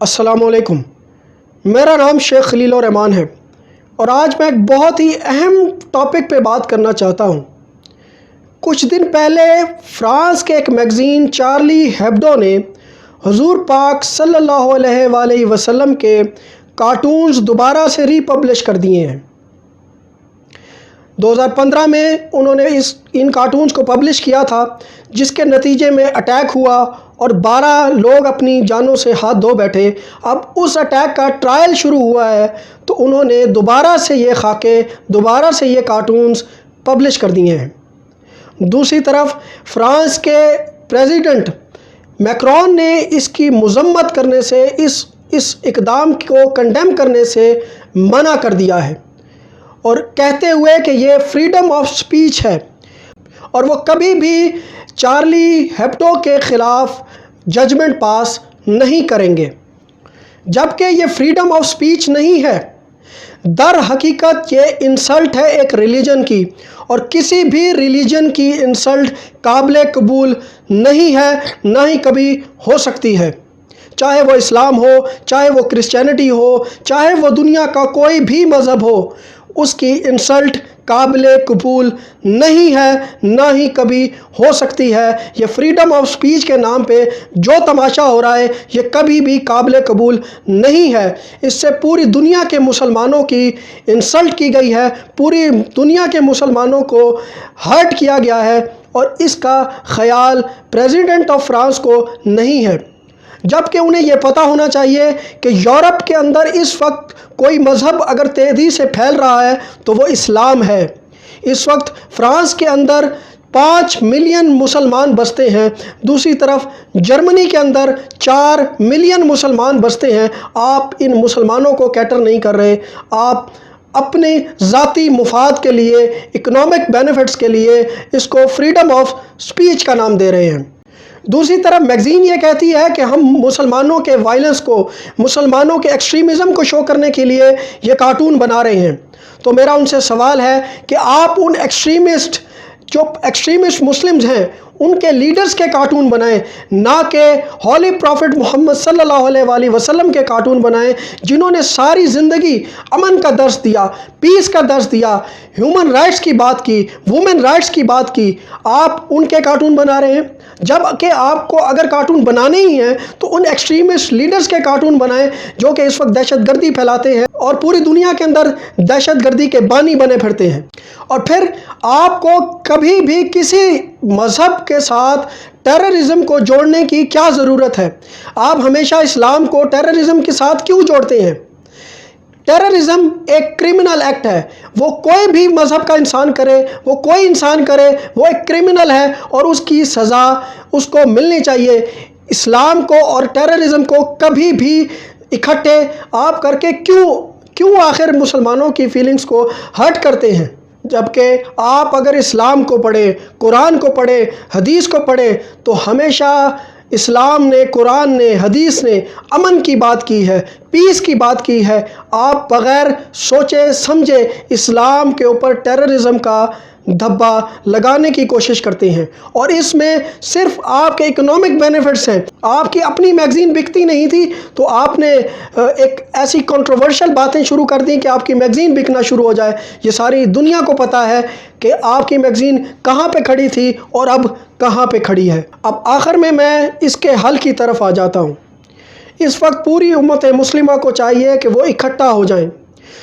السلام علیکم، میرا نام شیخ خلیل الرحمان ہے اور آج میں ایک بہت ہی اہم ٹاپک پہ بات کرنا چاہتا ہوں۔ کچھ دن پہلے فرانس کے ایک میگزین چارلی ہیبڈو نے حضور پاک صلی اللہ علیہ وآلہ وسلم کے کارٹونز دوبارہ سے ری پبلش کر دیے ہیں۔ 2015 میں انہوں نے ان کارٹونز کو پبلش کیا تھا، جس کے نتیجے میں اٹیک ہوا اور 12 لوگ اپنی جانوں سے ہاتھ دھو بیٹھے۔ اب اس اٹیک کا ٹرائل شروع ہوا ہے تو انہوں نے دوبارہ سے یہ کارٹونز پبلش کر دیے ہیں۔ دوسری طرف فرانس کے پریزیڈنٹ میکرون نے اس کی مذمت کرنے سے، اس اقدام کو کنڈیم کرنے سے منع کر دیا ہے، اور کہتے ہوئے کہ یہ فریڈم آف سپیچ ہے اور وہ کبھی بھی چارلی ہیبڈو کے خلاف ججمنٹ پاس نہیں کریں گے۔ جبکہ یہ فریڈم آف سپیچ نہیں ہے، در حقیقت یہ انسلٹ ہے ایک ریلیجن کی، اور کسی بھی ریلیجن کی انسلٹ قابل قبول نہیں ہے، نہ ہی کبھی ہو سکتی ہے۔ چاہے وہ اسلام ہو، چاہے وہ کرسچینٹی ہو، چاہے وہ دنیا کا کوئی بھی مذہب ہو، اس کی انسلٹ قابل قبول نہیں ہے، نہ ہی کبھی ہو سکتی ہے۔ یہ فریڈم آف سپیچ کے نام پہ جو تماشا ہو رہا ہے، یہ کبھی بھی قابل قبول نہیں ہے۔ اس سے پوری دنیا کے مسلمانوں کی انسلٹ کی گئی ہے، پوری دنیا کے مسلمانوں کو ہرٹ کیا گیا ہے، اور اس کا خیال پریزیڈنٹ آف فرانس کو نہیں ہے۔ جبکہ انہیں یہ پتہ ہونا چاہیے کہ یورپ کے اندر اس وقت کوئی مذہب اگر تیزی سے پھیل رہا ہے تو وہ اسلام ہے۔ اس وقت فرانس کے اندر 5 ملین مسلمان بستے ہیں، دوسری طرف جرمنی کے اندر 4 ملین مسلمان بستے ہیں۔ آپ ان مسلمانوں کو کیٹر نہیں کر رہے، آپ اپنے ذاتی مفاد کے لیے، اکنامک بینیفٹس کے لیے اس کو فریڈم آف سپیچ کا نام دے رہے ہیں۔ دوسری طرف میگزین یہ کہتی ہے کہ ہم مسلمانوں کے وائلنس کو، مسلمانوں کے ایکسٹریمزم کو شو کرنے کے لیے یہ کارٹون بنا رہے ہیں۔ تو میرا ان سے سوال ہے کہ آپ ان جو ایکسٹریمسٹ مسلمز ہیں، ان کے لیڈرز کے کارٹون بنائیں، نہ کہ ہولی پروفٹ محمد صلی اللہ علیہ وآلہ وسلم کے کارٹون بنائیں، جنہوں نے ساری زندگی امن کا درس دیا، پیس کا درس دیا، ہیومن رائٹس کی بات کی، وومن رائٹس کی بات کی۔ آپ ان کے کارٹون بنا رہے ہیں، جبکہ آپ کو اگر کارٹون بنانے ہی ہیں تو ان ایکسٹریمسٹ لیڈرز کے کارٹون بنائیں جو کہ اس وقت دہشت گردی پھیلاتے ہیں اور پوری دنیا کے اندر دہشت گردی کے بانی بنے پھرتے ہیں۔ اور پھر آپ کو کبھی بھی کسی مذہب کے ساتھ ٹیررزم کو جوڑنے کی کیا ضرورت ہے؟ آپ ہمیشہ اسلام کو ٹیررزم کے ساتھ کیوں جوڑتے ہیں؟ ٹیررزم ایک کرمنل ایکٹ ہے، وہ کوئی بھی مذہب کا انسان کرے، وہ کوئی انسان کرے، وہ ایک کرمنل ہے اور اس کی سزا اس کو ملنی چاہیے۔ اسلام کو اور ٹیررزم کو کبھی بھی اکٹھے آپ کر کے کیوں آخر مسلمانوں کی فیلنگز کو ہرٹ کرتے ہیں؟ جبکہ آپ اگر اسلام کو پڑھیں، قرآن کو پڑھیں، حدیث کو پڑھیں، تو ہمیشہ اسلام نے، قرآن نے، حدیث نے امن کی بات کی ہے، پیس کی بات کی ہے۔ آپ بغیر سوچے سمجھے اسلام کے اوپر ٹیررزم کا دھبا لگانے کی کوشش کرتے ہیں، اور اس میں صرف آپ کے اکنامک بینیفٹس ہیں۔ آپ کی اپنی میگزین بکتی نہیں تھی تو آپ نے ایک ایسی کنٹروورشل باتیں شروع کر دیں کہ آپ کی میگزین بکنا شروع ہو جائے۔ یہ ساری دنیا کو پتہ ہے کہ آپ کی میگزین کہاں پہ کھڑی تھی اور اب کہاں پہ کھڑی ہے۔ اب آخر میں اس کے حل کی طرف آ جاتا ہوں۔ اس وقت پوری امت مسلمہ کو چاہیے کہ وہ اکٹھا ہو جائیں،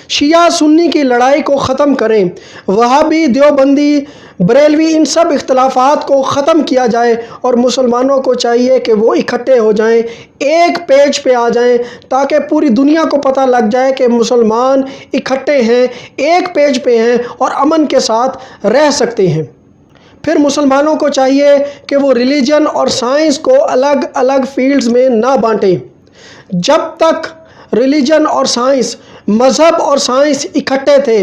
شیعہ سنی کی لڑائی کو ختم کریں، وہابی، دیوبندی، بریلوی، ان سب اختلافات کو ختم کیا جائے، اور مسلمانوں کو چاہیے کہ وہ اکٹھے ہو جائیں، ایک پیج پہ آ جائیں، تاکہ پوری دنیا کو پتہ لگ جائے کہ مسلمان اکٹھے ہیں، ایک پیج پہ ہیں اور امن کے ساتھ رہ سکتے ہیں۔ پھر مسلمانوں کو چاہیے کہ وہ ریلیجن اور سائنس کو الگ الگ فیلڈز میں نہ بانٹیں۔ جب تک ریلیجن اور سائنس، مذہب اور سائنس اکٹھے تھے،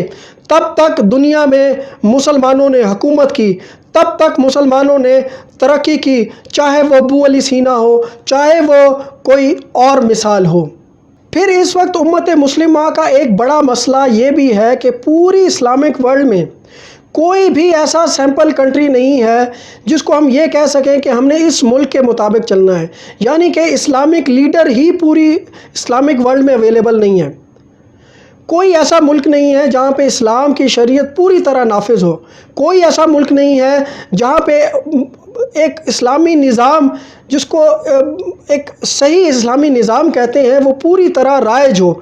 تب تک دنیا میں مسلمانوں نے حکومت کی، تب تک مسلمانوں نے ترقی کی، چاہے وہ ابو علی سینا ہو، چاہے وہ کوئی اور مثال ہو۔ پھر اس وقت امت مسلمہ کا ایک بڑا مسئلہ یہ بھی ہے کہ پوری اسلامک ورلڈ میں کوئی بھی ایسا سیمپل کنٹری نہیں ہے جس کو ہم یہ کہہ سکیں کہ ہم نے اس ملک کے مطابق چلنا ہے، یعنی کہ اسلامک لیڈر ہی پوری اسلامک ورلڈ میں اویلیبل نہیں ہے۔ کوئی ایسا ملک نہیں ہے جہاں پہ اسلام کی شریعت پوری طرح نافذ ہو، کوئی ایسا ملک نہیں ہے جہاں پہ ایک اسلامی نظام جس کو ایک صحیح اسلامی نظام کہتے ہیں وہ پوری طرح رائج ہو،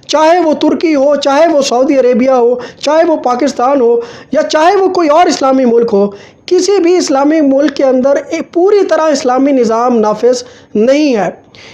چاہے وہ ترکی ہو، چاہے وہ سعودی عربیہ ہو، چاہے وہ پاکستان ہو، یا چاہے وہ کوئی اور اسلامی ملک ہو۔ کسی بھی اسلامی ملک کے اندر ایک پوری طرح اسلامی نظام نافذ نہیں ہے۔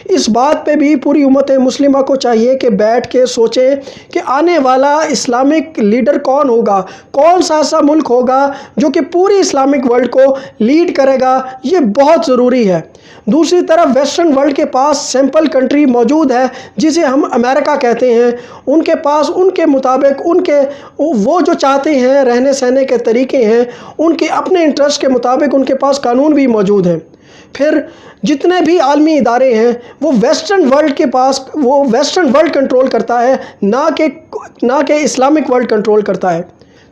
اس بات پہ بھی پوری امت مسلمہ کو چاہیے کہ بیٹھ کے سوچیں کہ آنے والا اسلامک لیڈر کون ہوگا، کون سا ایسا ملک ہوگا جو کہ پوری اسلامک ورلڈ کو لیڈ کرے گا، یہ بہت ضروری ہے۔ دوسری طرف ویسٹرن ورلڈ کے پاس سیمپل کنٹری موجود ہے جسے ہم امریکہ کہتے ہیں، ان کے پاس ان کے مطابق وہ جو چاہتے ہیں رہنے سہنے کے طریقے ہیں، ان کے اپنے انٹرسٹ کے مطابق ان کے پاس قانون بھی موجود ہیں۔ پھر جتنے بھی عالمی ادارے ہیں وہ ویسٹرن ورلڈ کنٹرول کرتا ہے، نہ کہ اسلامک ورلڈ کنٹرول کرتا ہے۔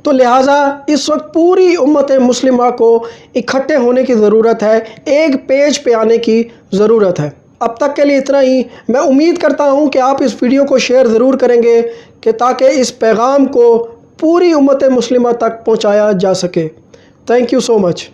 تو لہٰذا اس وقت پوری امت مسلمہ کو اکٹھے ہونے کی ضرورت ہے، ایک پیج پہ آنے کی ضرورت ہے۔ اب تک کے لیے اتنا ہی۔ میں امید کرتا ہوں کہ آپ اس ویڈیو کو شیئر ضرور کریں گے کہ تاکہ اس پیغام کو پوری امت مسلمہ تک پہنچایا جا سکے۔ Thank you so much.